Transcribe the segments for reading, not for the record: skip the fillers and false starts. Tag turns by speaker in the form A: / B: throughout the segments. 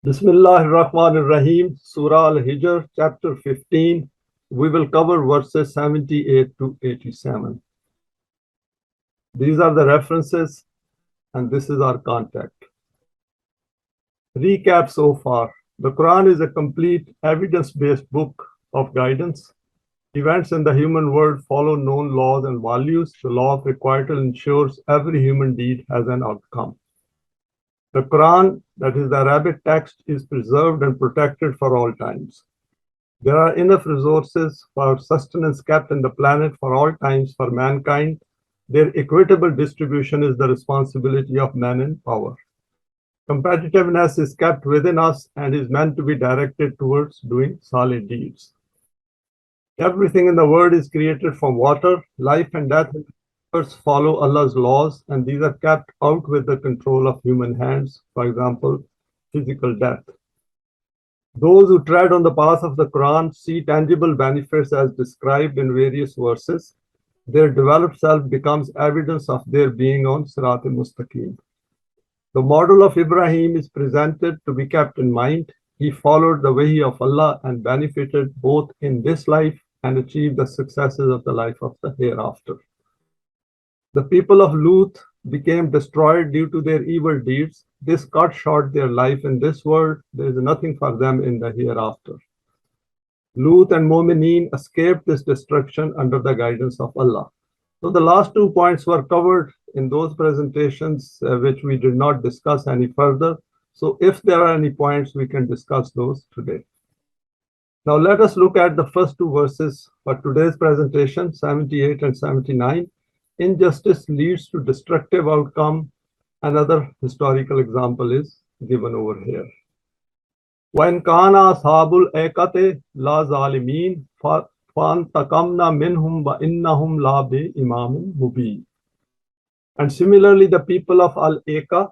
A: Bismillah ar-Rahman ar-Rahim, Surah Al Hijr, chapter 15. We will cover verses 78 to 87. These are the references, and this is our contact. Recap so far. The Quran is a complete evidence-based book of guidance. Events in the human world follow known laws and values. The law of requital ensures every human deed has an outcome. The Quran, that is the Arabic text, is preserved and protected for all times. There are enough resources for sustenance kept in the planet for all times for mankind. Their equitable distribution is the responsibility of men in power. Competitiveness is kept within us and is meant to be directed towards doing solid deeds. Everything in the world is created from water. Life and death follow Allah's laws, and these are kept out with the control of human hands, for example, physical death. Those who tread on the path of the Quran see tangible benefits as described in various verses. Their developed self becomes evidence of their being on Sirat al-Mustaqim. The model of Ibrahim is presented to be kept in mind. He followed the way of Allah and benefited both in this life and achieved the successes of the life of the hereafter. The people of Lut became destroyed due to their evil deeds. This cut short their life in this world. There is nothing for them in the hereafter. Lut and Mu'mineen escaped this destruction under the guidance of Allah. So the last 2 points were covered in those presentations, which we did not discuss any further. So if there are any points, we can discuss those today. Now let us look at the first 2 verses for today's presentation, 78 and 79. Injustice leads to destructive outcome. Another historical example is given over here. وَإِنْ كَانَ أَصْحَابُ الْأَيْكَةِ لَا ظَالِمِينَ فَانْتَقَمْنَا مِنْهُمْ وَإِنَّهُمْ لَا بِإِمَامٍ مُبِينٍ. And similarly, the people of Al-Eka.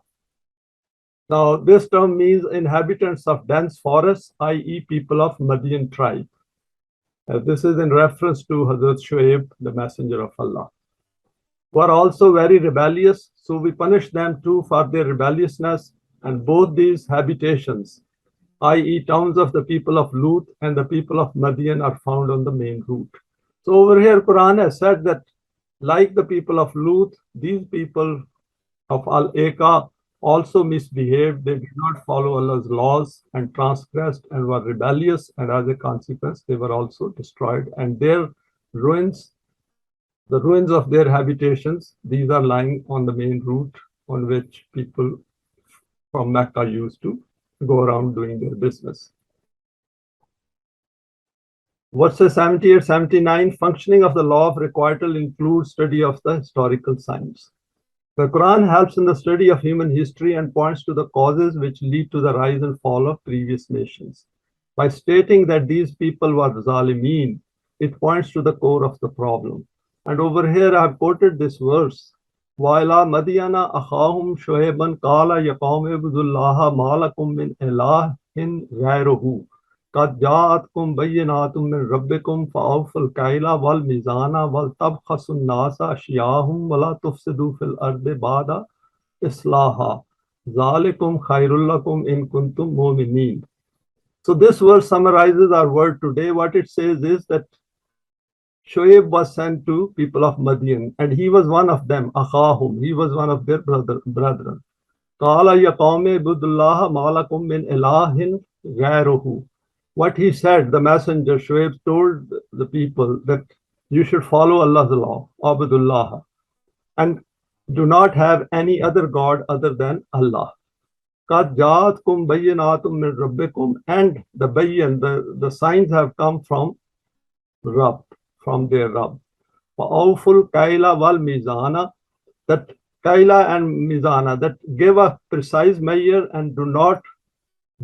A: Now, this term means inhabitants of dense forests, i.e. people of Median tribe. This is in reference to Hazrat Shuaib, the messenger of Allah. Were also very rebellious, so we punish them too for their rebelliousness, and both these habitations, i.e. towns of the people of Lut and the people of Median, are found on the main route. So over here, Quran has said that like the people of Lut, these people of Al-Eka also misbehaved. They did not follow Allah's laws and transgressed and were rebellious, and as a consequence, they were also destroyed. And their ruins, the ruins of their habitations, these are lying on the main route on which people from Mecca used to go around doing their business. Verses 78, 79, functioning of the law of requital includes study of the historical signs. The Quran helps in the study of human history and points to the causes which lead to the rise and fall of previous nations. By stating that these people were zalimeen, it points to the core of the problem. And over here I have quoted this verse. وَإِلَى مَدْيَنَ أَخَاهُمْ شُعَيْبًا قَالَ يَا قَوْمِ اعْبُدُوا اللَّهَ مَا لَكُم مِّنْ إِلَٰهٍ غَيْرُهُ قَدْ جَاءَتْكُم بَيِّنَاتٌ مِّن رَّبِّكُمْ فَأَوْفُوا الْكَيْلَ وَالْمِيزَانَ وَلْتَبْخَسُوا النَّاسَ أَشْيَاءَهُمْ وَلَا تُفْسِدُوا فِي الْأَرْضِ بَعْدَ إِصْلَاحِهَا ذَلِكُمْ خَيْرٌ لَكُمْ إِن كُنتُم مُّؤْمِنِينَ. So this verse summarizes our word today. What it says is that Shoaib was sent to people of Madian, and he was one of them, Akhahum. He was one of their brethren. Qala ya qawmi ibudullaha ma lakum min ilahin ghayruhu. What he said, the messenger Shoaib told the people that you should follow Allah's law, Abdullah, and do not have any other God other than Allah. Qad ja'atkum bayyinatum min rabbikum, and the bayyan, the signs have come from Rabb, from their Rabb. Fa'awful kaila wal mizana, that kaila and mizana, that give a precise measure and do not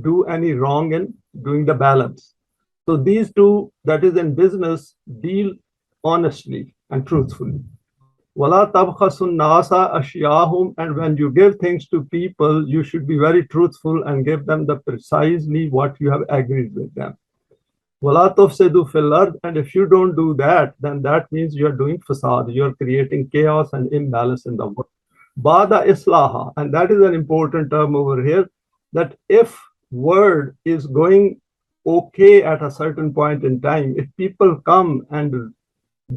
A: do any wrong in doing the balance. So these two, that is in business, deal honestly and truthfully. Wala tabkhasun nasa ashyahum, and when you give things to people, you should be very truthful and give them the precisely what you have agreed with them. Wala tufsidu fil ard, and if you don't do that, then that means you are doing fasad, you are creating chaos and imbalance in the world. Bada islaha, and that is an important term over here, that if world is going okay at a certain point in time, if people come and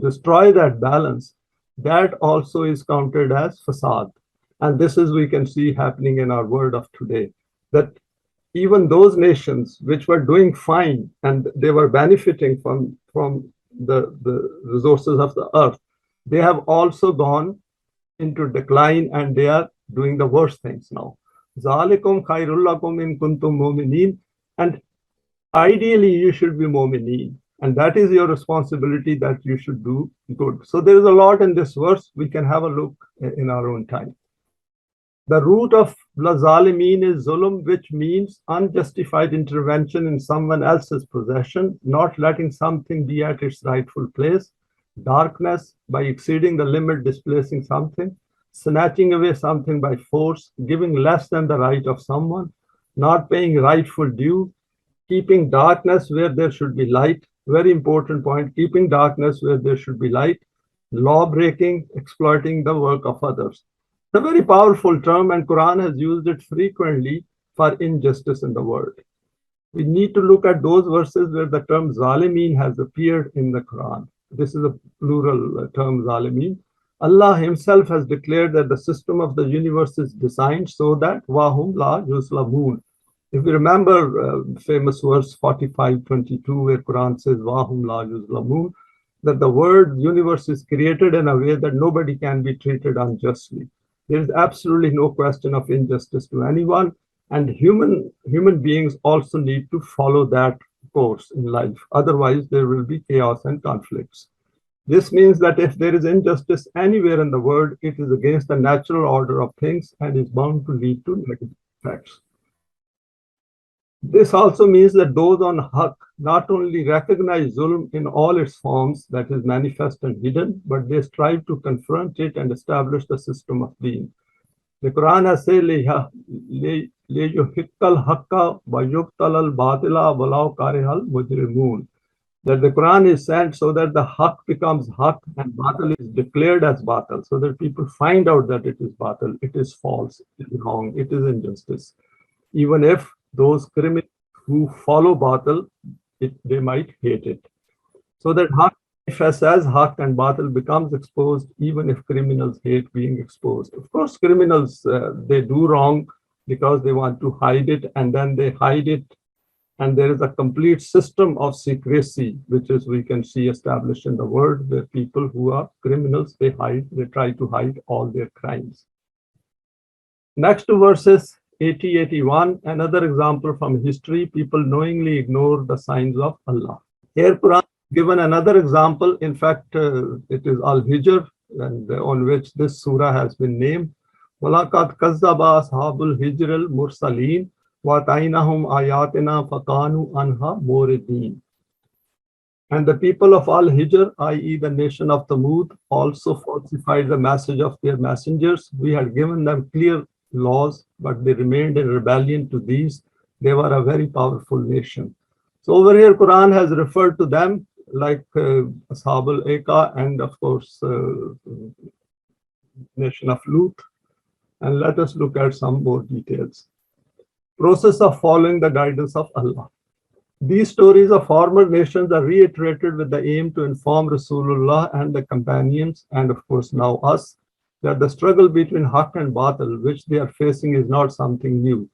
A: destroy that balance, that also is counted as fasad. And this is, we can see happening in our world of today, that even those nations which were doing fine and they were benefiting from the resources of the earth, they have also gone into decline and they are doing the worst things now. Zalikum khairul lakum in kuntum mu'minin. And ideally, you should be mu'mineen. And that is your responsibility, that you should do good. So there is a lot in this verse. We can have a look in our own time. The root of la zalimin is zulm, which means unjustified intervention in someone else's possession, not letting something be at its rightful place, darkness by exceeding the limit, displacing something, snatching away something by force, giving less than the right of someone, not paying rightful due, keeping darkness where there should be light. Very important point, keeping darkness where there should be light, law breaking, exploiting the work of others. It's a very powerful term, and Quran has used it frequently for injustice in the world. We need to look at those verses where the term zalimin has appeared in the Quran. This is a plural term, zalimin. Allah himself has declared that the system of the universe is designed so that wahum la yuslamun. If you remember famous verse 45:22, where Quran says wahum la yuzlamun, that the word universe is created in a way that nobody can be treated unjustly. There is absolutely no question of injustice to anyone, and human beings also need to follow that course in life. Otherwise, there will be chaos and conflicts. This means that if there is injustice anywhere in the world, it is against the natural order of things and is bound to lead to negative effects. This also means that those on haqq not only recognize zulm in all its forms, that is manifest and hidden, but they strive to confront it and establish the system of deen. The Quran has said, لِيُحِقَّ الْحَقَّ وَيُبْطَلَ الْبَاطِلَ وَلَوْ كَرِهَ الْمُجْرِمُونَ. That the Quran is sent so that the haqq becomes haqq and batil is declared as batil, so that people find out that it is batil, it is false, it is wrong, it is injustice. Even if those criminals who follow batil, they might hate it. So that haqq manifests as haqq and batil becomes exposed, even if criminals hate being exposed. Of course, criminals, they do wrong because they want to hide it, and then they hide it. And there is a complete system of secrecy, which is, we can see, established in the world, where people who are criminals, they try to hide all their crimes. Next to verses 80, 81, another example from history, people knowingly ignore the signs of Allah. Here, Quran given another example. In fact, it is Al Hijr, and on which this surah has been named. وَلَقَدْ كَذَّبَ أَصْحَابُ الْحِجْرِ الْمُرْسَلِينَ وَأَتَيْنَاهُمْ آيَاتِنَا فَكَانُوا عَنْهَا مُعْرِضِينَ. And the people of Al Hijr, i.e., the nation of Thamud, also falsified the message of their messengers. We had given them clear laws, but they remained in rebellion to these. They were a very powerful nation. So over here, Quran has referred to them like Ashab al-Eka and, of course, nation of Lut. And let us look at some more details. Process of following the guidance of Allah. These stories of former nations are reiterated with the aim to inform Rasulullah and the companions, and of course now us, that the struggle between haqq and batil, which they are facing, is not something new.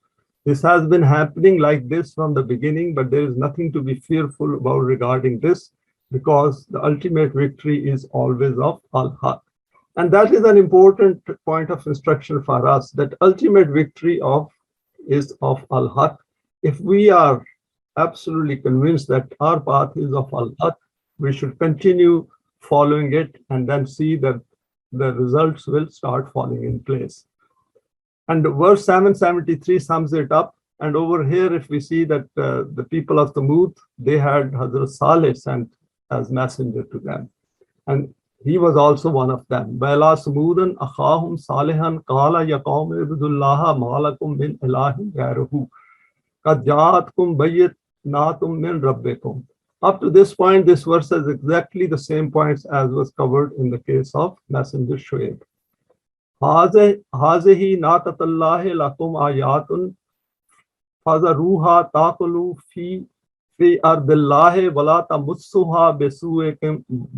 A: This has been happening like this from the beginning, but there is nothing to be fearful about regarding this, because the ultimate victory is always of al-haq. And that is an important point of instruction for us, that ultimate victory is of al-haq. If we are absolutely convinced that our path is of al-haq, we should continue following it and then see that the results will start falling in place. And verse 773 sums it up. And over here, if we see that the people of Thamud, they had Hazrat Saleh sent as messenger to them. And he was also one of them. Bala Samudan akhahum salihan qala ya qawm ibudullaha ma lakum min ilahin ghayruhu qad ja'atkum bayyinatum min rabbikum. Up to this point, this verse has exactly the same points as was covered in the case of Messenger Shuaib. Hazihi naqatallahi lakum ayatun فَذَرُوهَا تَأْكُلُ فِي أَرْضِ اللَّهِ وَلَا تَمَسُّوهَا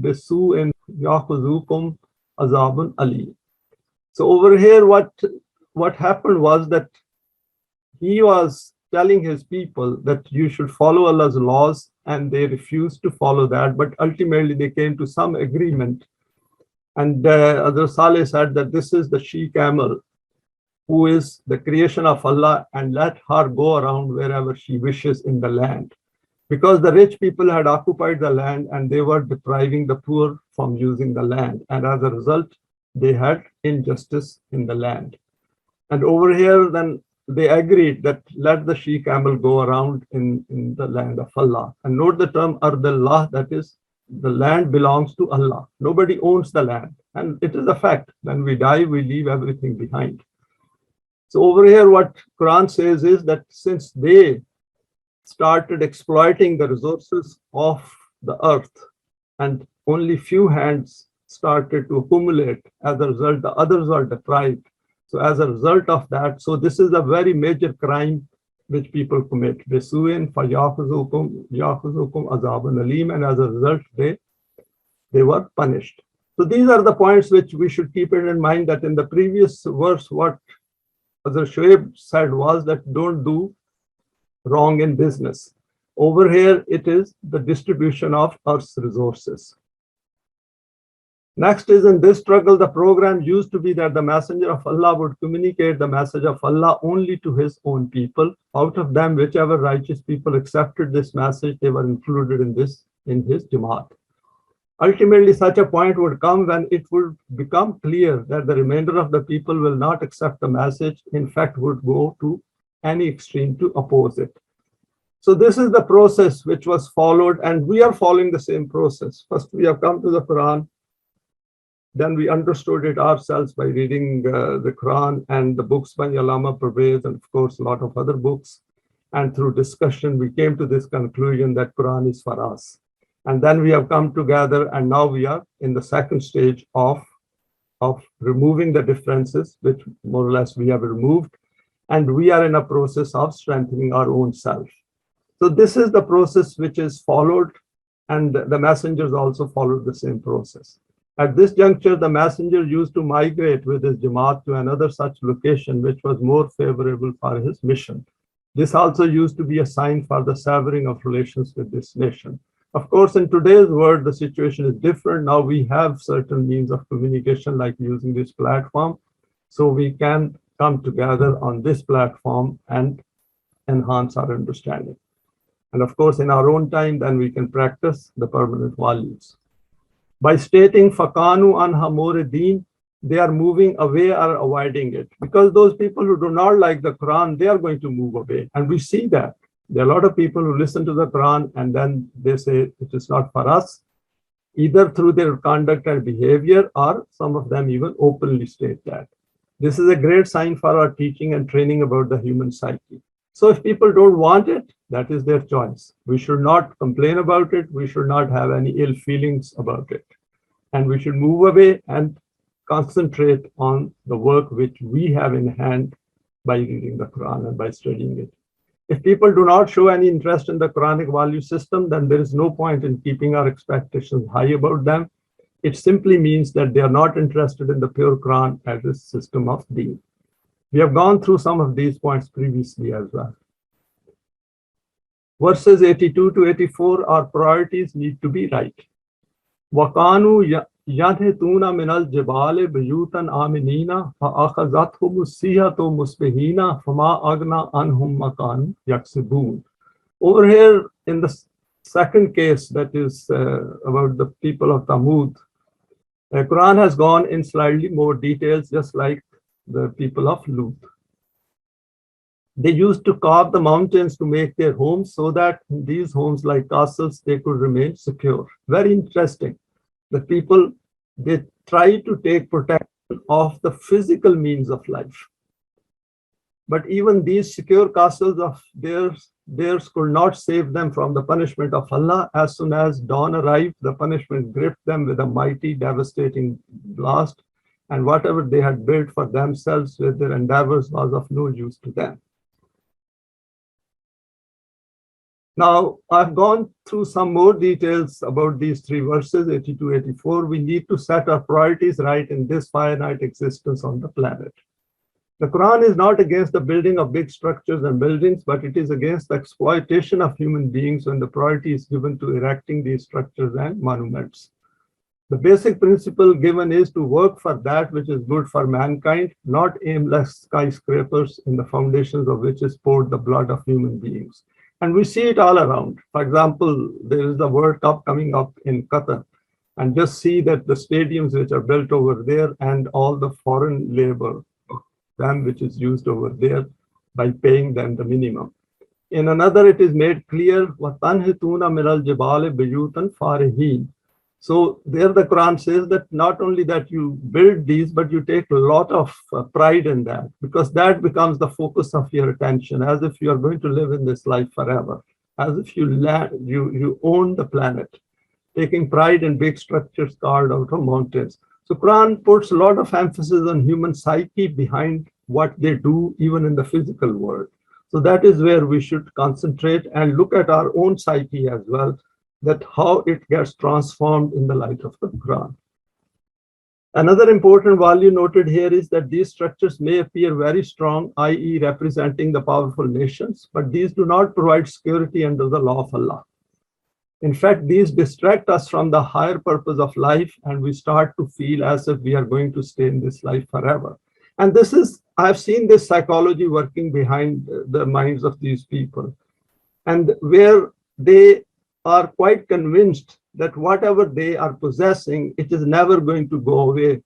A: بِسُوءٍ يَأْخُذْكُمْ عَذَابٌ أَلِيمٌ. So over here, what happened was that he was telling his people that you should follow Allah's laws, and they refused to follow that. But ultimately, they came to some agreement. And Hazrat Saleh said that this is the she-camel, who is the creation of Allah, and let her go around wherever she wishes in the land. Because the rich people had occupied the land and they were depriving the poor from using the land. And as a result, they had injustice in the land. And over here, then they agreed that let the she-camel go around in the land of Allah. And note the term Ardallah, that is, the land belongs to Allah. Nobody owns the land. And it is a fact. When we die, we leave everything behind. So over here, what Quran says is that since they started exploiting the resources of the earth, and only few hands started to accumulate, as a result, the others are deprived. So as a result of that, so this is a very major crime which people commit. Besuin فَيَأْخُذُكُمْ عَذَابٌ أَلِيمٌ, and as a result, they were punished. So these are the points which we should keep it in mind, that in the previous verse, what Hazrat Shoaib said was that don't do wrong in business. Over here, it is the distribution of Earth's resources. Next is, in this struggle, the program used to be that the messenger of Allah would communicate the message of Allah only to his own people. Out of them, whichever righteous people accepted this message, they were included in his Jamaat. Ultimately, such a point would come when it would become clear that the remainder of the people will not accept the message, in fact, would go to any extreme to oppose it. So this is the process which was followed, and we are following the same process. First, we have come to the Quran. Then we understood it ourselves by reading the Quran and the books by Allama Pervez, and of course, a lot of other books. And through discussion, we came to this conclusion that Quran is for us. And then we have come together, and now we are in the second stage of removing the differences, which more or less we have removed. And we are in a process of strengthening our own self. So this is the process which is followed, and the messengers also followed the same process. At this juncture, the messenger used to migrate with his Jamaat to another such location which was more favorable for his mission. This also used to be a sign for the severing of relations with this nation. Of course, in today's world, the situation is different. Now we have certain means of communication, like using this platform, so we can come together on this platform and enhance our understanding. And of course, in our own time, then we can practice the permanent values. By stating Fakanu an Hamuridin, they are moving away or avoiding it. Because those people who do not like the Quran, they are going to move away. And we see that. There are a lot of people who listen to the Quran and then they say it is not for us, either through their conduct and behavior, or some of them even openly state that. This is a great sign for our teaching and training about the human psyche. So if people don't want it, that is their choice. We should not complain about it. We should not have any ill feelings about it. And we should move away and concentrate on the work which we have in hand by reading the Quran and by studying it. If people do not show any interest in the Quranic value system, then there is no point in keeping our expectations high about them. It simply means that they are not interested in the pure Quran as a system of deen. We have gone through some of these points previously as well. Verses 82 to 84, our priorities need to be right. وَقَانُوا يَنْحِتُونَ مِنَ الْجِبَالِ بُيُوتًا آمِنِينَ فَأَخَذَتْهُمُ السِّيحَةُ مُصْبِحِينَ فَمَا أَغْنَىٰ عَنْهُمْ مَا كَانُوا يَكْسِبُونَ. Over here, in the second case, that is about the people of Thamud, the Quran has gone in slightly more details, just like the people of Lut. They used to carve the mountains to make their homes, so that these homes, like castles, they could remain secure. Very interesting. The people, they try to take protection of the physical means of life. But even these secure castles of theirs could not save them from the punishment of Allah. As soon as dawn arrived, the punishment gripped them with a mighty, devastating blast, and whatever they had built for themselves with their endeavors was of no use to them. Now, I've gone through some more details about these three verses, 82, 84. We need to set our priorities right in this finite existence on the planet. The Quran is not against the building of big structures and buildings, but it is against the exploitation of human beings when the priority is given to erecting these structures and monuments. The basic principle given is to work for that which is good for mankind, not aimless skyscrapers in the foundations of which is poured the blood of human beings. And we see it all around. For example, there is the World Cup coming up in Qatar. And just see that the stadiums which are built over there and all the foreign labor, them which is used over there by paying them the minimum. In another, it is made clear, وَتَنْحِتُونَ مِنَ الْجِبَالِ بُيُوتًا فَارِهِينَ. So there the Quran says that not only that you build these, but you take a lot of pride in that, because that becomes the focus of your attention, as if you are going to live in this life forever, as if you own the planet, taking pride in big structures carved out of mountains. So Quran puts a lot of emphasis on human psyche behind what they do, even in the physical world. So that is where we should concentrate and look at our own psyche as well, that how it gets transformed in the light of the Quran. Another important value noted here is that these structures may appear very strong, i.e. representing the powerful nations, but these do not provide security under the law of Allah. In fact, these distract us from the higher purpose of life, and we start to feel as if we are going to stay in this life forever. And this is, I've seen this psychology working behind the minds of these people, and where they are quite convinced that whatever they are possessing, it is never going to go away.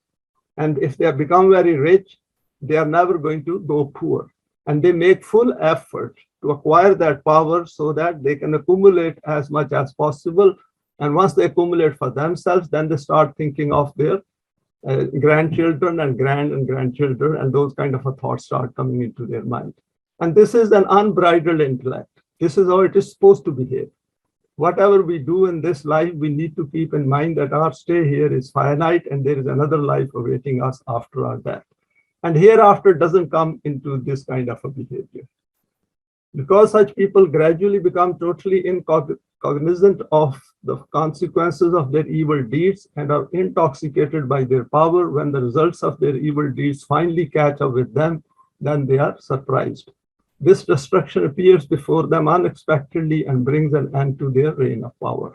A: And if they have become very rich, they are never going to go poor. And they make full effort to acquire that power so that they can accumulate as much as possible. And once they accumulate for themselves, then they start thinking of their grandchildren and grandchildren, and those kind of thoughts start coming into their mind. And this is an unbridled intellect. This is how it is supposed to behave. Whatever we do in this life, we need to keep in mind that our stay here is finite and there is another life awaiting us after our death. And hereafter doesn't come into this kind of a behavior. Because such people gradually become totally cognizant of the consequences of their evil deeds and are intoxicated by their power, when the results of their evil deeds finally catch up with them, then they are surprised. This destruction appears before them unexpectedly and brings an end to their reign of power.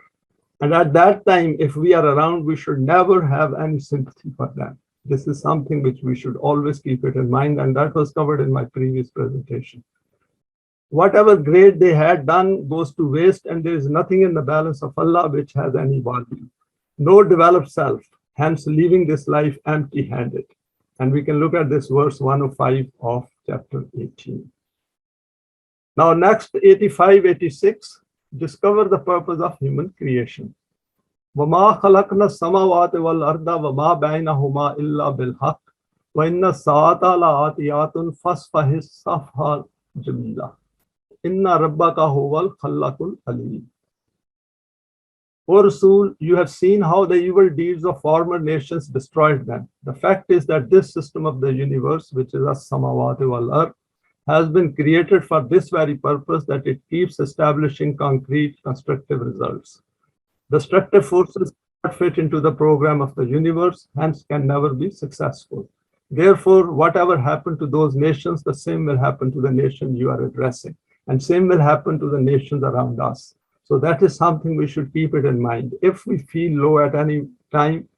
A: And at that time, if we are around, we should never have any sympathy for them. This is something which we should always keep it in mind, and that was covered in my previous presentation. Whatever great they had done goes to waste, and there is nothing in the balance of Allah which has any value. No developed self, hence leaving this life empty-handed. And we can look at this verse 105 of chapter 18. Now next, 85, 86, discover the purpose of human creation. وَمَا خَلَقْنَا السَّمَاوَاتِ وَالْأَرْضَ وَمَا بَيْنَهُمَا إِلَّا بِالْحَقِّ وَإِنَّ السَّاعَةَ لَآتِيَاتٌ فَاصْفَحِ الصَّفْحَ الْجَمِيلَ إِنَّ رَبَّكَ هُوَ الْخَلَّاقُ الْعَلِيمُ. O Rasool, you have seen how the evil deeds of former nations destroyed them. The fact is that this system of the universe, which is as-samawati wal-ard, has been created for this very purpose, that it keeps establishing concrete constructive results. Destructive forces cannot fit into the program of the universe, hence can never be successful. Therefore, whatever happened to those nations, the same will happen to the nation you are addressing, and same will happen to the nations around us. So that is something we should keep it in mind. If we feel low at any time,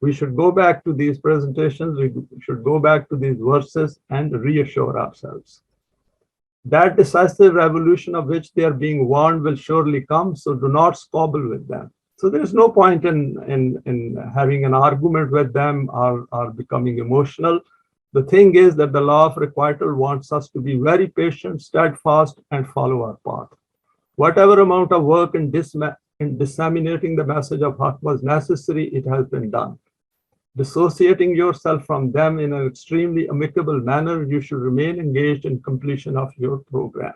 A: we should go back to these presentations, we should go back to these verses and reassure ourselves. That decisive revolution of which they are being warned will surely come, so do not squabble with them. So there is no point in having an argument with them or becoming emotional. The thing is that the law of requital wants us to be very patient, steadfast, and follow our path. Whatever amount of work in disseminating the message of Haqq was necessary, it has been done. Dissociating yourself from them in an extremely amicable manner, you should remain engaged in completion of your program.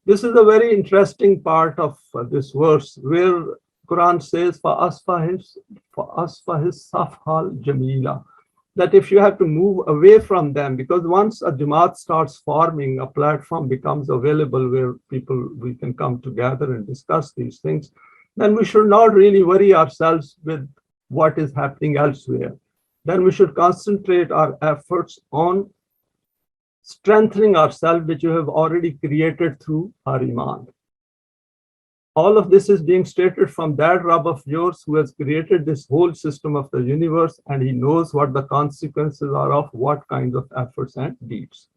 A: This is a very interesting part of this verse, where Quran says, فَأَصْفَحِ الصَّفْحَ الْجَمِيلَ. that if you have to move away from them, because once a Jamaat starts forming, a platform becomes available where we can come together and discuss these things, then we should not really worry ourselves with what is happening elsewhere. Then we should concentrate our efforts on strengthening ourselves, which you have already created through our Iman. All of this is being stated from that Rabb of yours who has created this whole system of the universe, and he knows what the consequences are of what kinds of efforts and deeds.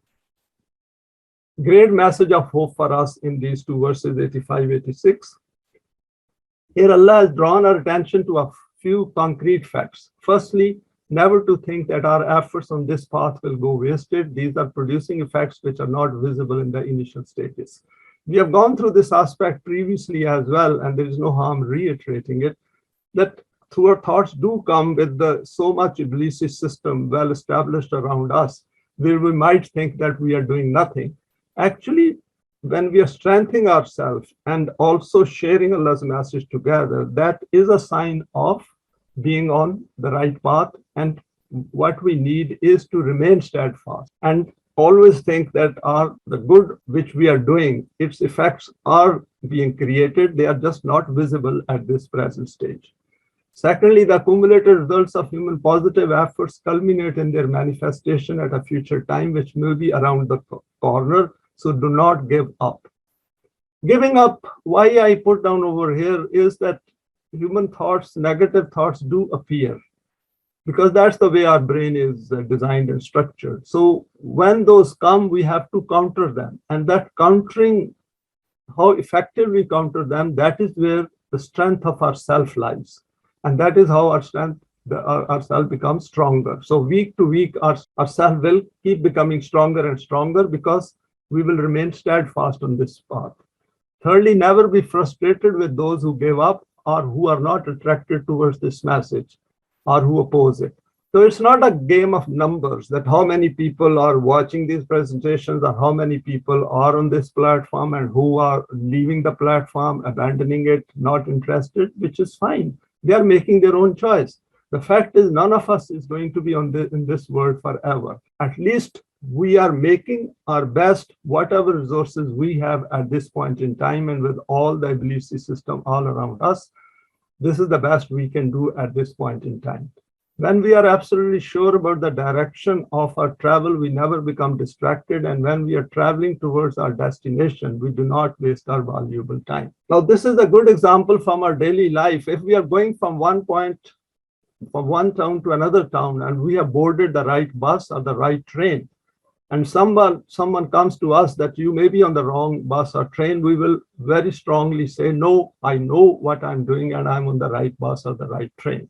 A: Great message of hope for us in these two verses 85, 86. Here Allah has drawn our attention to a few concrete facts. Firstly, never to think that our efforts on this path will go wasted. These are producing effects which are not visible in the initial stages. We have gone through this aspect previously as well, and there is no harm reiterating it, that through our thoughts do come with so much Iblisi system well established around us, where we might think that we are doing nothing. Actually, when we are strengthening ourselves and also sharing Allah's message together, that is a sign of being on the right path. And what we need is to remain steadfast and always think that the good which we are doing, its effects are being created. They are just not visible at this present stage. Secondly, the accumulated results of human positive efforts culminate in their manifestation at a future time, which may be around the corner. So do not give up. Giving up, why I put down over here is that human thoughts, negative thoughts do appear, because that's the way our brain is designed and structured. So when those come, we have to counter them. And that countering, how effective we counter them, that is where the strength of our self lies. And that is how our strength, our self becomes stronger. So week to week, our self will keep becoming stronger and stronger because we will remain steadfast on this path. Thirdly, never be frustrated with those who give up or who are not attracted towards this message or who oppose it. So it's not a game of numbers that how many people are watching these presentations or how many people are on this platform and who are leaving the platform, abandoning it, not interested, which is fine. They are making their own choice. The fact is, none of us is going to be in this world forever. At least we are making our best, whatever resources we have at this point in time, and with all the Iblisi system all around us, this is the best we can do at this point in time. When we are absolutely sure about the direction of our travel, we never become distracted. And when we are traveling towards our destination, we do not waste our valuable time. Now, this is a good example from our daily life. If we are going from one town to another town, and we have boarded the right bus or the right train, and someone comes to us that you may be on the wrong bus or train, we will very strongly say, no, I know what I'm doing and I'm on the right bus or the right train.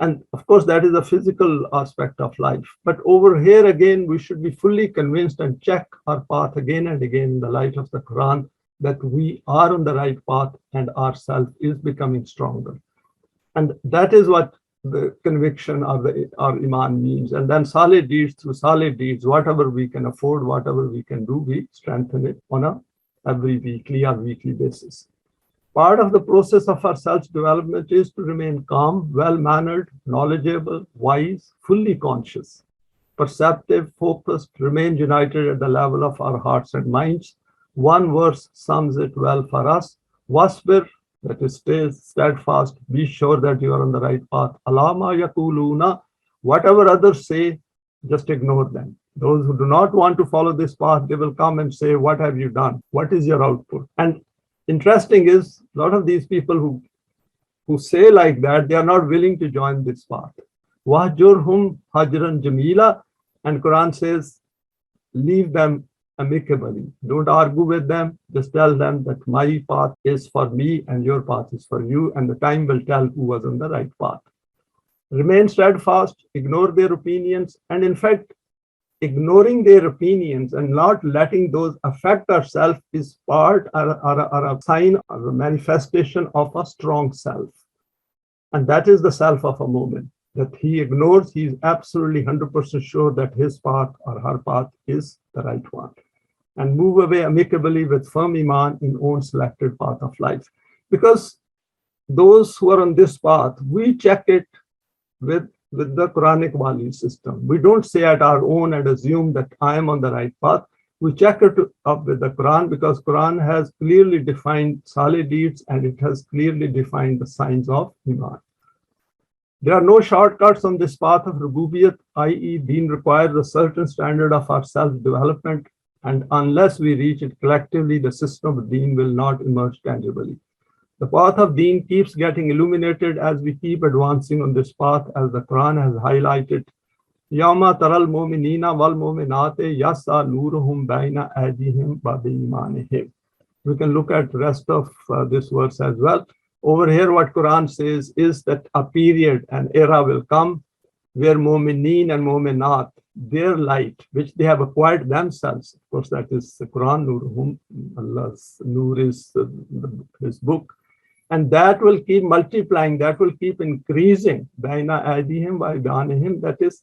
A: And of course, that is a physical aspect of life. But over here again, we should be fully convinced and check our path again and again in the light of the Quran that we are on the right path and our self is becoming stronger. And that is what the conviction of our Iman means. And then solid deeds, through solid deeds, whatever we can afford, whatever we can do, we strengthen it on a every weekly or weekly basis. Part of the process of our self-development is to remain calm, well-mannered, knowledgeable, wise, fully conscious, perceptive, focused, remain united at the level of our hearts and minds. One verse sums it well for us. Wasbir, that is, stay steadfast, be sure that you are on the right path. Alama yakuluna, whatever others say, just ignore them. Those who do not want to follow this path, they will come and say, what have you done? What is your output? And interesting is, a lot of these people who say like that, they are not willing to join this path. Wahjurhum hajran jamila, and Quran says, leave them amicably. Don't argue with them. Just tell them that my path is for me and your path is for you, and the time will tell who was on the right path. Remain steadfast, ignore their opinions, and in fact, ignoring their opinions and not letting those affect ourselves is part or a sign or a manifestation of a strong self. And that is the self of a moment that he ignores. He is absolutely 100% sure that his path or her path is the right one. And move away amicably with firm Iman in own selected path of life. Because those who are on this path, we check it with with the Quranic value system. We don't say at our own and assume that I am on the right path. We check it up with the Quran because Quran has clearly defined salih deeds and it has clearly defined the signs of Iman. There are no shortcuts on this path of Rububiyyat, i.e. Deen requires a certain standard of our self-development, and unless we reach it collectively, the system of Deen will not emerge tangibly. The path of Deen keeps getting illuminated as we keep advancing on this path, as the Quran has highlighted. Yawma taral mu'minina wal mu'minate yas'a nuruhum baina aydihim wa biimanihim. We can look at the rest of this verse as well. Over here, what Quran says is that a period, an era will come where mu'mineen and mu'minat, their light, which they have acquired themselves, of course, that is the Quran, Nuruhum, Allah's Nur is his book, and that will keep multiplying, that will keep increasing, baina aydihim wa biimanihim, that is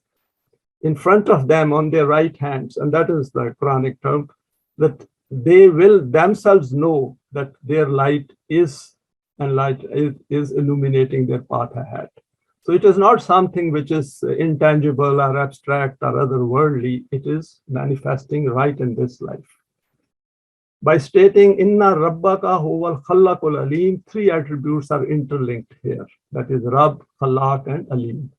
A: in front of them on their right hands, and that is the Quranic term, that they will themselves know that their light is and light is illuminating their path ahead. So it is not something which is intangible or abstract or otherworldly. It is manifesting right in this life. By stating Inna Rabbaka huwal khallaqul alim, three attributes are interlinked here. That is Rabb, Khallaq, and Alim.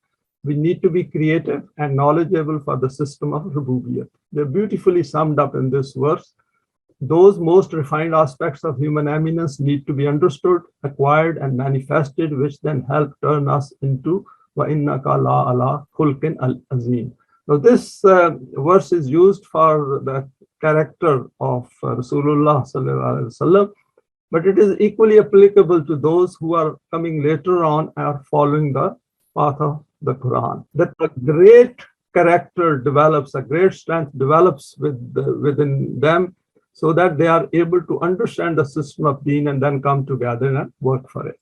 A: We need to be creative and knowledgeable for the system of Rububiyyat. They're beautifully summed up in this verse. Those most refined aspects of human eminence need to be understood, acquired, and manifested, which then help turn us into wa innaka la ala khulqin al-azim. Now, this verse is used for the character of Rasulullah sallallahu alaihi wasallam, but it is equally applicable to those who are coming later on and are following the path of the Quran. That a great character develops, a great strength develops within them, so that they are able to understand the system of Deen and then come together and work for it.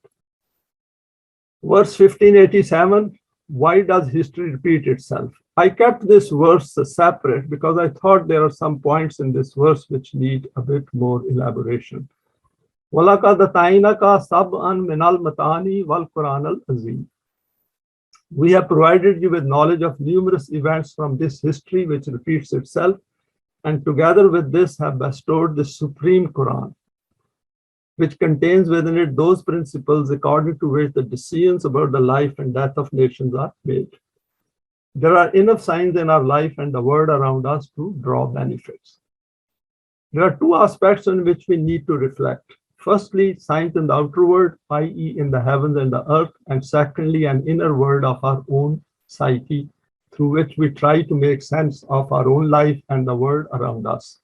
A: Verse 1587, why does history repeat itself? I kept this verse separate because I thought there are some points in this verse which need a bit more elaboration. وَلَقَدْ أَتَيْنَاكَ سَبْعًا مِنَ الْمَثَانِي وَالْقُرْآنِ الْعَظِيمِ. We have provided you with knowledge of numerous events from this history which repeats itself, and together with this have bestowed the supreme Quran, which contains within it those principles according to which the decisions about the life and death of nations are made. There are enough signs in our life and the world around us to draw benefits. There are two aspects on which we need to reflect. Firstly, signs in the outer world, i.e. in the heavens and the earth, and secondly, an inner world of our own psyche, through which we try to make sense of our own life and the world around us.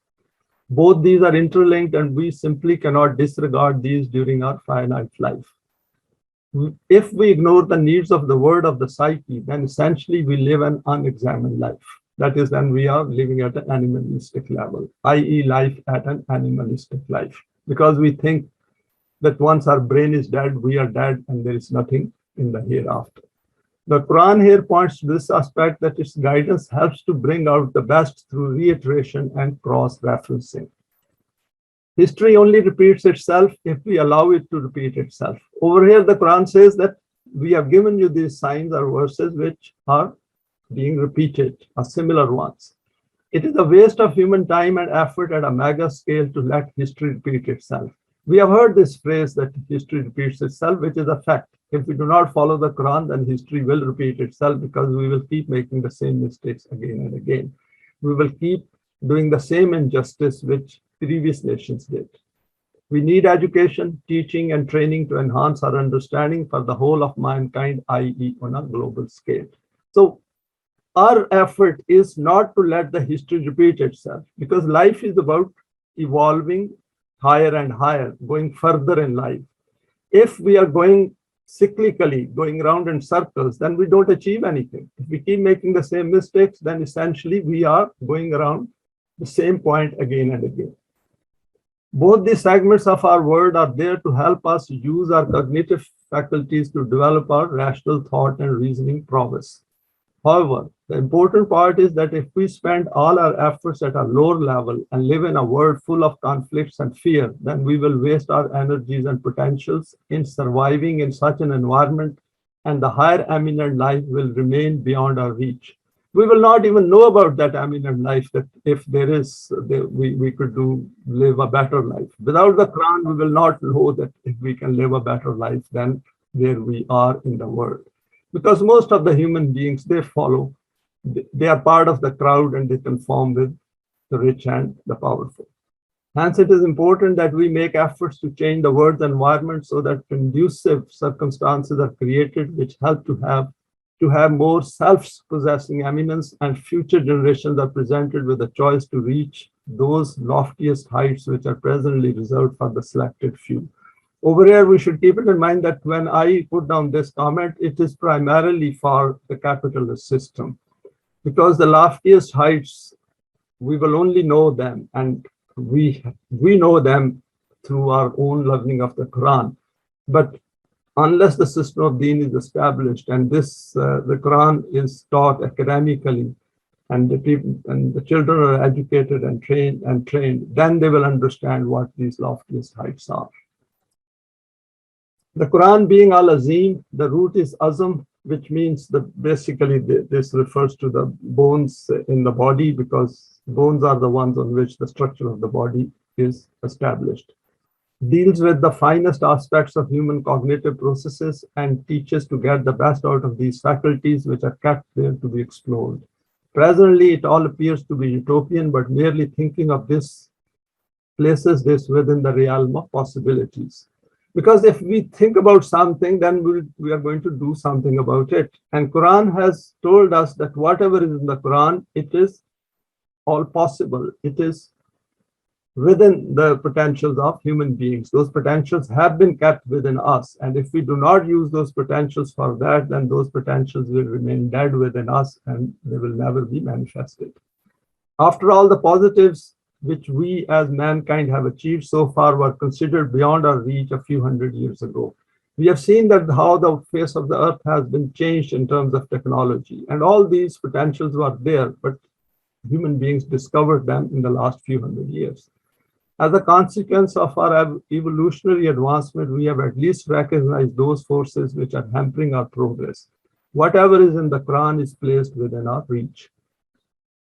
A: Both these are interlinked, and we simply cannot disregard these during our finite life. If we ignore the needs of the world of the psyche, then essentially we live an unexamined life. That is, then we are living at an animalistic level, i.e. life at an animalistic life, because we think that once our brain is dead, we are dead and there is nothing in the hereafter. The Quran here points to this aspect, that its guidance helps to bring out the best through reiteration and cross-referencing. History only repeats itself if we allow it to repeat itself. Over here, the Quran says that we have given you these signs or verses which are being repeated, or similar ones. It is a waste of human time and effort at a mega scale to let history repeat itself. We have heard this phrase that history repeats itself, which is a fact. If we do not follow the Quran, then history will repeat itself because we will keep making the same mistakes again and again. We will keep doing the same injustice which previous nations did. We need education, teaching, and training to enhance our understanding for the whole of mankind, i.e. on a global scale. So our effort is not to let the history repeat itself, because life is about evolving higher and higher, going further in life. If we are going cyclically, going around in circles, then we don't achieve anything. If we keep making the same mistakes, then essentially we are going around the same point again and again. Both these segments of our world are there to help us use our cognitive faculties to develop our rational thought and reasoning prowess. However, the important part is that if we spend all our efforts at a lower level and live in a world full of conflicts and fear, then we will waste our energies and potentials in surviving in such an environment and the higher eminent life will remain beyond our reach. We will not even know about that eminent life, that if there is, we could live a better life. Without the Quran, we will not know that if we can live a better life than where we are in the world. Because most of the human beings, they follow, they are part of the crowd and they conform with the rich and the powerful. Hence, it is important that we make efforts to change the world's environment so that conducive circumstances are created which help to have more self-possessing eminence, and future generations are presented with a choice to reach those loftiest heights which are presently reserved for the selected few. Over here, we should keep it in mind that when I put down this comment, it is primarily for the capitalist system, because the loftiest heights, we will only know them, and we know them through our own learning of the Quran. But unless the system of deen is established and the Quran is taught academically, and the children are educated and trained, then they will understand what these loftiest heights are. The Quran being Al-Azim, the root is Azam, which means that basically this refers to the bones in the body, because bones are the ones on which the structure of the body is established. Deals with the finest aspects of human cognitive processes and teaches to get the best out of these faculties which are kept there to be explored. Presently, it all appears to be utopian, but merely thinking of this places this within the realm of possibilities. Because if we think about something, then we are going to do something about it. And Quran has told us that whatever is in the Quran, it is all possible. It is within the potentials of human beings. Those potentials have been kept within us. And if we do not use those potentials for that, then those potentials will remain dead within us and they will never be manifested. After all, the positives which we as mankind have achieved so far were considered beyond our reach a few hundred years ago. We have seen that how the face of the earth has been changed in terms of technology, and all these potentials were there, but human beings discovered them in the last few hundred years. As a consequence of our evolutionary advancement, we have at least recognized those forces which are hampering our progress. Whatever is in the Quran is placed within our reach.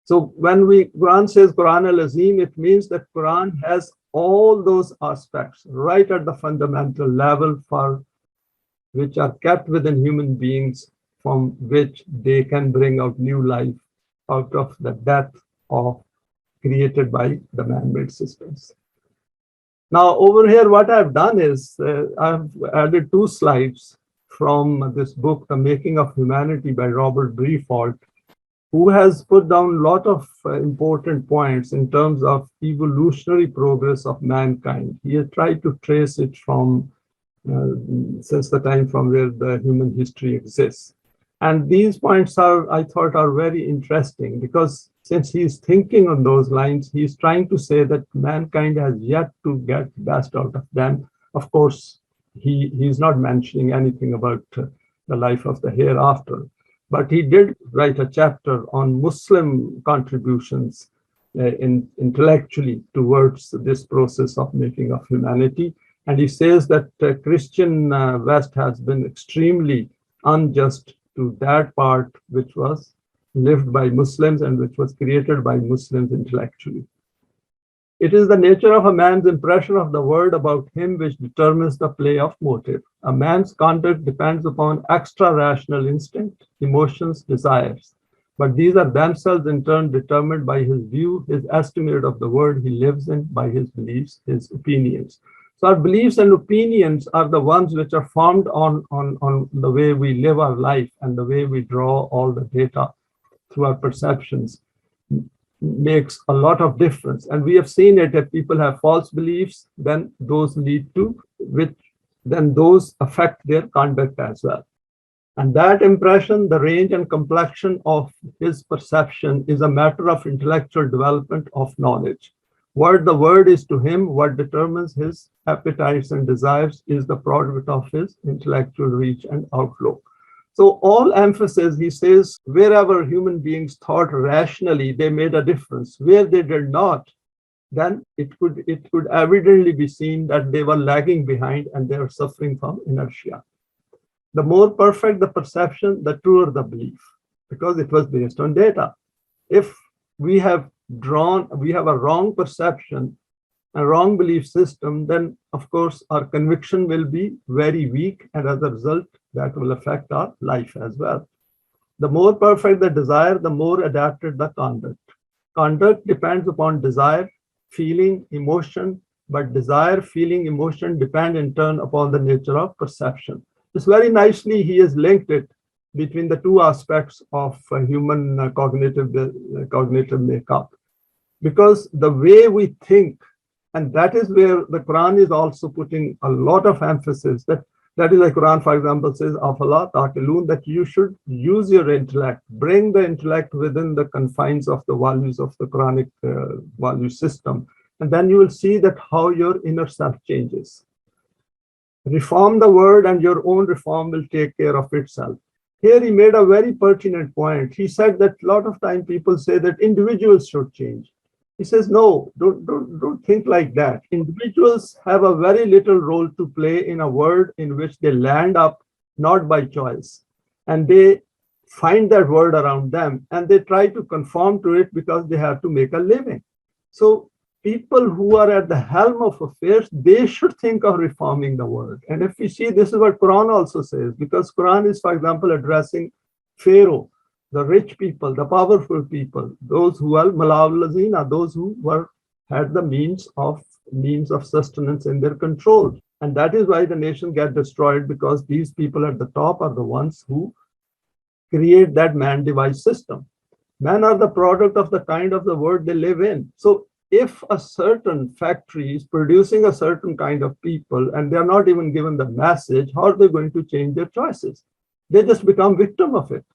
A: So when Quran says Quran al-Azim, it means that Quran has all those aspects right at the fundamental level for which are kept within human beings, from which they can bring out new life out of the death of created by the man-made systems. Now over here, what I've done is I've added 2 slides from this book, The Making of Humanity by Robert Briffault, who has put down a lot of important points in terms of evolutionary progress of mankind. He has tried to trace it from since the time from where the human history exists. And these points are, I thought, are very interesting, because since he's thinking on those lines, he's trying to say that mankind has yet to get best out of them. Of course, he's not mentioning anything about the life of the hereafter. But he did write a chapter on Muslim contributions intellectually towards this process of making of humanity. And he says that Christian West has been extremely unjust to that part which was lived by Muslims and which was created by Muslims intellectually. It is the nature of a man's impression of the world about him which determines the play of motive. A man's conduct depends upon extra-rational instinct, emotions, desires. But these are themselves in turn determined by his view, his estimate of the world he lives in, by his beliefs, his opinions. So our beliefs and opinions are the ones which are formed on the way we live our life and the way we draw all the data through our perceptions. Makes a lot of difference. And we have seen it, if people have false beliefs, then those lead to then those affect their conduct as well. And that impression, the range and complexion of his perception is a matter of intellectual development of knowledge. What the word is to him, what determines his appetites and desires, is the product of his intellectual reach and outlook. So all emphasis, he says, wherever human beings thought rationally, they made a difference. Where they did not, then it could evidently be seen that they were lagging behind and they were suffering from inertia. The more perfect the perception, the truer the belief, because it was based on data. If we have a wrong perception, a wrong belief system, then of course our conviction will be very weak, and as a result, that will affect our life as well. The more perfect the desire, the more adapted the conduct. Conduct depends upon desire, feeling, emotion, but desire, feeling, emotion depend in turn upon the nature of perception. This very nicely he has linked it between the two aspects of human cognitive makeup. Because the way we think, and that is where the Quran is also putting a lot of emphasis, that is like Quran, for example, says, Afala taqilun, that you should use your intellect, bring the intellect within the confines of the values of the Quranic value system. And then you will see that how your inner self changes. Reform the word and your own reform will take care of itself. Here he made a very pertinent point. He said that a lot of time people say that individuals should change. He says, no, don't think like that. Individuals have a very little role to play in a world in which they land up not by choice. And they find that world around them and they try to conform to it because they have to make a living. So people who are at the helm of affairs, they should think of reforming the world. And if we see, this is what Quran also says, because Quran is, for example, addressing Pharaoh, the rich people, the powerful people, those who are malawlazina, those who had the means of sustenance in their control. And that is why the nation get destroyed, because these people at the top are the ones who create that man-device system. Men are the product of the kind of the world they live in. So if a certain factory is producing a certain kind of people and they are not even given the message, how are they going to change their choices? They just become victim of it,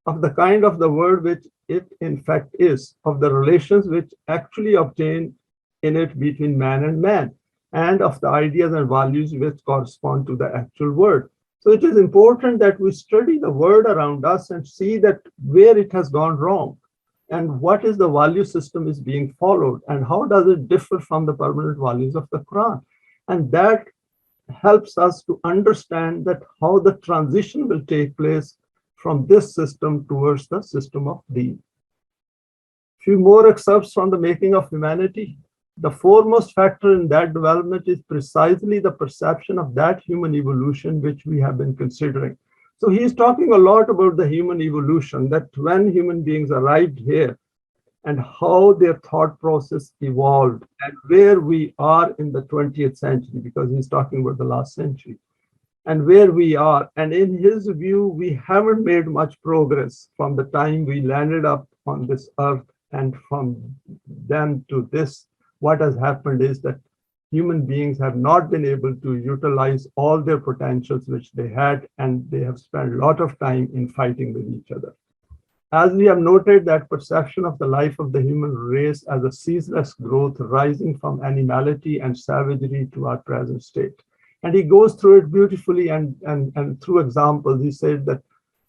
A: of the kind of the world which it in fact is, of the relations which actually obtain in it between man and man, and of the ideas and values which correspond to the actual world. So it is important that we study the world around us and see that where it has gone wrong and what is the value system is being followed and how does it differ from the permanent values of the Quran. And that helps us to understand that how the transition will take place from this system towards the system of Deen. Few more excerpts from the making of humanity. The foremost factor in that development is precisely the perception of that human evolution which we have been considering. So he is talking a lot about the human evolution, that when human beings arrived here and how their thought process evolved and where we are in the 20th century, because he's talking about the last century, and where we are. And in his view, we haven't made much progress from the time we landed up on this earth, and from then to this, what has happened is that human beings have not been able to utilize all their potentials which they had, and they have spent a lot of time in fighting with each other. As we have noted, that perception of the life of the human race as a ceaseless growth rising from animality and savagery to our present state. And he goes through it beautifully and through examples. He said that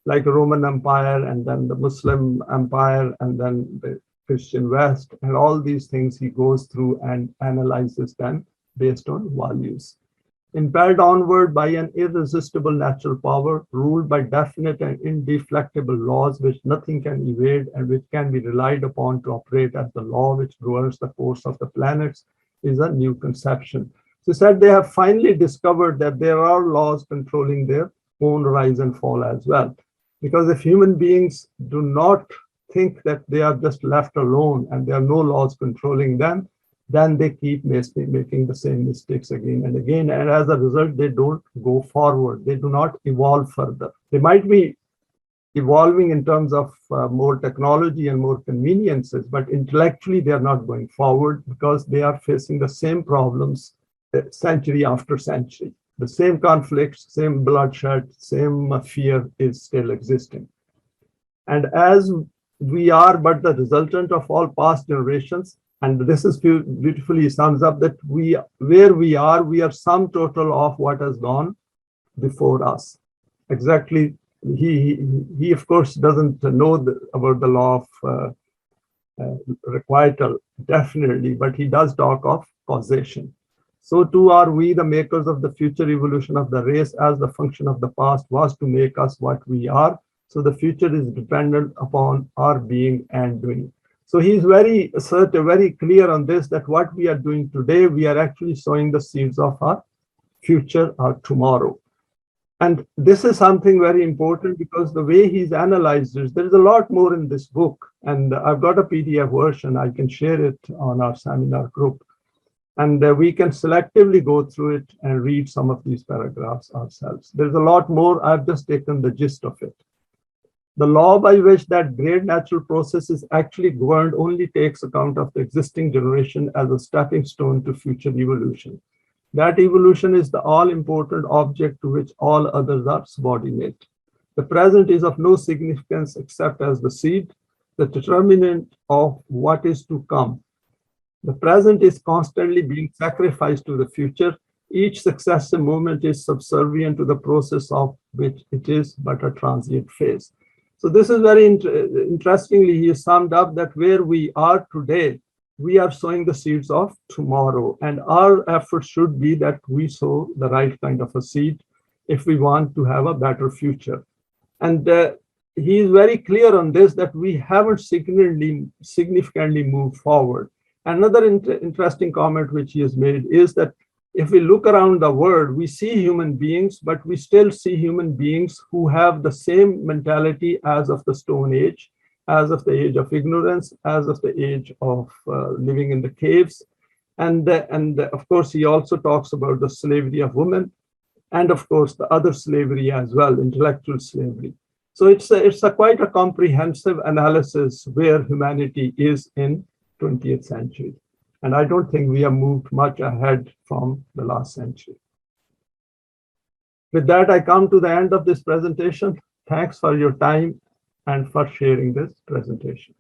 A: like the Roman Empire and then the Muslim Empire and then the Christian West and all these things, he goes through and analyzes them based on values. Impelled onward by an irresistible natural power, ruled by definite and indeflectible laws which nothing can evade and which can be relied upon to operate as the law which governs the course of the planets, is a new conception. So said they have finally discovered that there are laws controlling their own rise and fall as well. Because if human beings do not think that they are just left alone and there are no laws controlling them, then they keep making the same mistakes again and again. And as a result, they don't go forward. They do not evolve further. They might be evolving in terms of more technology and more conveniences, but intellectually, they are not going forward because they are facing the same problems century after century. The same conflicts, same bloodshed, same fear is still existing. And as we are but the resultant of all past generations, and this is beautifully sums up that where we are sum total of what has gone before us. Exactly, he of course doesn't know about the law of requital, definitely, but he does talk of causation. so too are we the makers of the future evolution of the race, as the function of the past was to make us what we are. So the future is dependent upon our being and doing. So he's very assertive, very clear on this, that what we are doing today, we are actually sowing the seeds of our future or tomorrow. And this is something very important, because the way he's analyzed this, there is a lot more in this book. And I've got a PDF version. I can share it on our seminar group. And we can selectively go through it and read some of these paragraphs ourselves. There's a lot more. I've just taken the gist of it. The law by which that great natural process is actually governed only takes account of the existing generation as a stepping stone to future evolution. That evolution is the all-important object to which all others are subordinate. The present is of no significance except as the seed, the determinant of what is to come. The present is constantly being sacrificed to the future. Each successive moment is subservient to the process of which it is but a transient phase. So this is very interestingly, he summed up that where we are today, we are sowing the seeds of tomorrow. And our effort should be that we sow the right kind of a seed if we want to have a better future. And he is very clear on this, that we haven't significantly moved forward. Another interesting comment which he has made is that if we look around the world, we see human beings, but we still see human beings who have the same mentality as of the Stone Age, as of the age of ignorance, as of the age of living in the caves. And of course, he also talks about the slavery of women, and of course, the other slavery as well, intellectual slavery. So it's a quite a comprehensive analysis where humanity is in 20th century. And I don't think we have moved much ahead from the last century. With that, I come to the end of this presentation. Thanks for your time and for sharing this presentation.